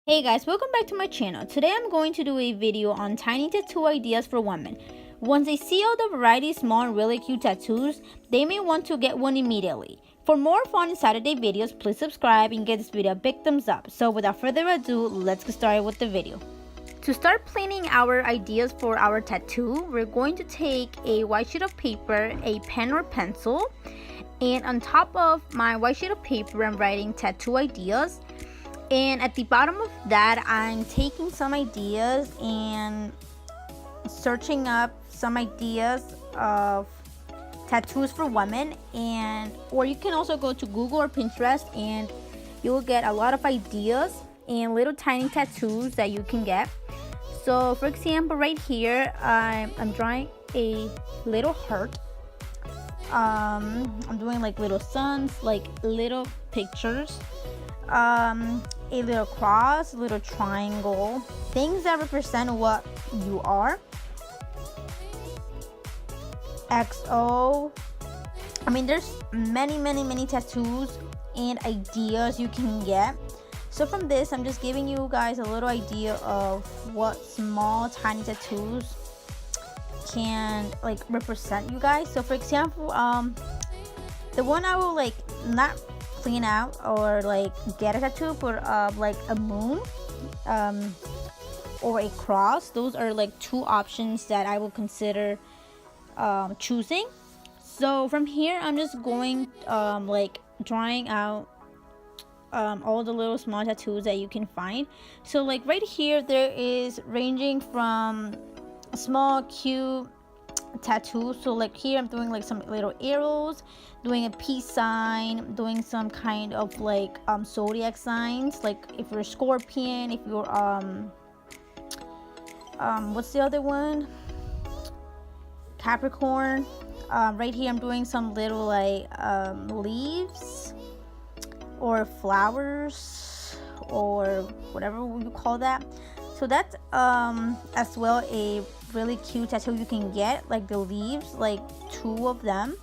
Hey guys, welcome back to my channel. Today I'm going to do a video on tiny tattoo ideas for women. Once they see all the variety small and really cute tattoos, they may want to get one immediately. For more fun Saturday videos, please subscribe and give this video a big thumbs up. So without further ado, let's get started with the video. To start planning our ideas for our tattoo, we're going to take a white sheet of paper, a pen or pencil, and on top of my white sheet of paper I'm writing tattoo ideas. And at the bottom of that, I'm taking some ideas and searching up some ideas of tattoos for women, or you can also go to Google or Pinterest and you'll get a lot of ideas and little tiny tattoos that you can get. So for example, right here I'm drawing a little heart. I'm doing like little suns, like little pictures, a little cross, a little triangle, things that represent what you are. XO. I mean, there's many tattoos and ideas you can get. So from this, I'm just giving you guys a little idea of what small tiny tattoos can like represent you guys. So for example, the one I will like not clean out or like get a tattoo for like a moon or a cross. Those are like two options that I will consider choosing. So from here I'm just going like drawing out all the little small tattoos that you can find. So like right here there is ranging from small cute tattoos. So like here I'm doing like some little arrows, doing a peace sign, doing some kind of like zodiac signs, like if you're a Scorpion, if you're what's the other one, Capricorn. Right here I'm doing some little like leaves or flowers or whatever you call that. So that's as well a really cute tattoo you can get, like the leaves, like 2 of them.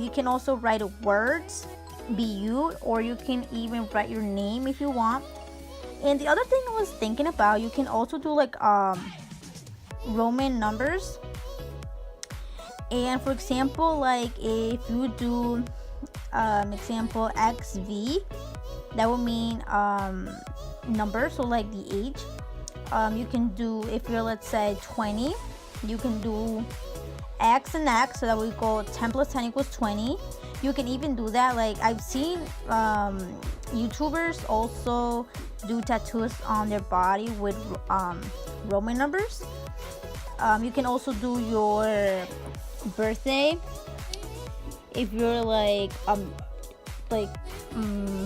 You can also write words, be you, or you can even write your name if you want. And the other thing I was thinking about, you can also do like Roman numbers. And for example, like if you do example XV, that would mean number, so like the age. You can do, if you're let's say 20, you can do X and X, so that we go 10 plus 10 equals 20. You can even do that, like I've seen YouTubers also do tattoos on their body with Roman numbers. You can also do your birthday if you're like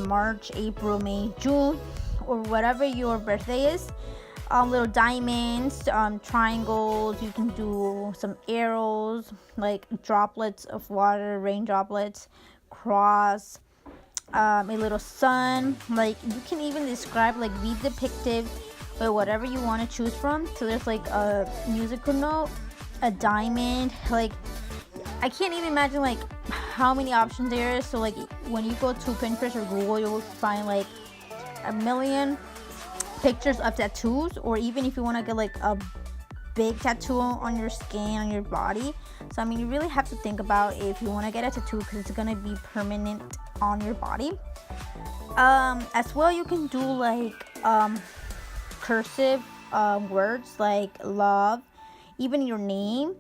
March, April, May, June, or whatever your birthday is. Little diamonds, triangles. You can do some arrows, like droplets of water, rain droplets, cross, a little sun. Like you can even describe, like be depictive with whatever you want to choose from. So there's like a musical note, a diamond. Like I can't even imagine like how many options there is. So like when you go to Pinterest or Google, you will find like a million pictures of tattoos, or even if you want to get like a big tattoo on your skin, on your body. So I mean, you really have to think about if you want to get a tattoo, because it's gonna be permanent on your body. As well, you can do like cursive words like love, even your name.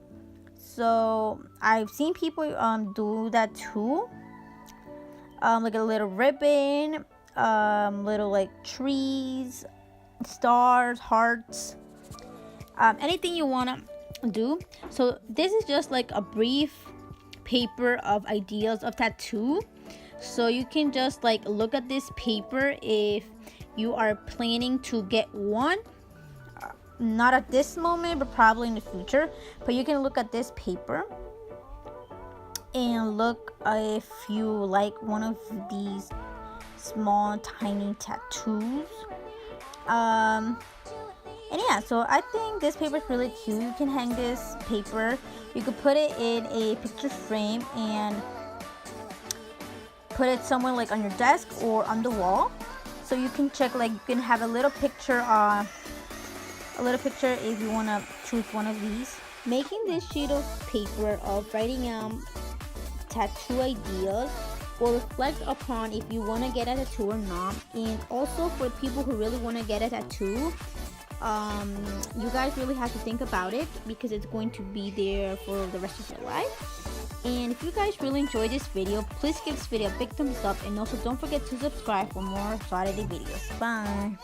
So I've seen people do that too, like a little ribbon, little like trees, stars, hearts, anything you want to do. So this is just like a brief paper of ideas of tattoo. So you can just like look at this paper if you are planning to get one. Not at this moment, but probably in the future. But you can look at this paper and look if you like one of these small tiny tattoos. And yeah, so I think this paper is really cute. You can hang this paper, you could put it in a picture frame and put it somewhere like on your desk or on the wall. So you can check, like, you can have a little picture if you want to choose one of these. Making this sheet of paper of writing tattoo ideas will reflect upon if you want to get a tattoo or not. And also for people who really want to get a tattoo, you guys really have to think about it, because it's going to be there for the rest of your life. And if you guys really enjoyed this video, please give this video a big thumbs up, and also don't forget to subscribe for more Saturday videos. Bye.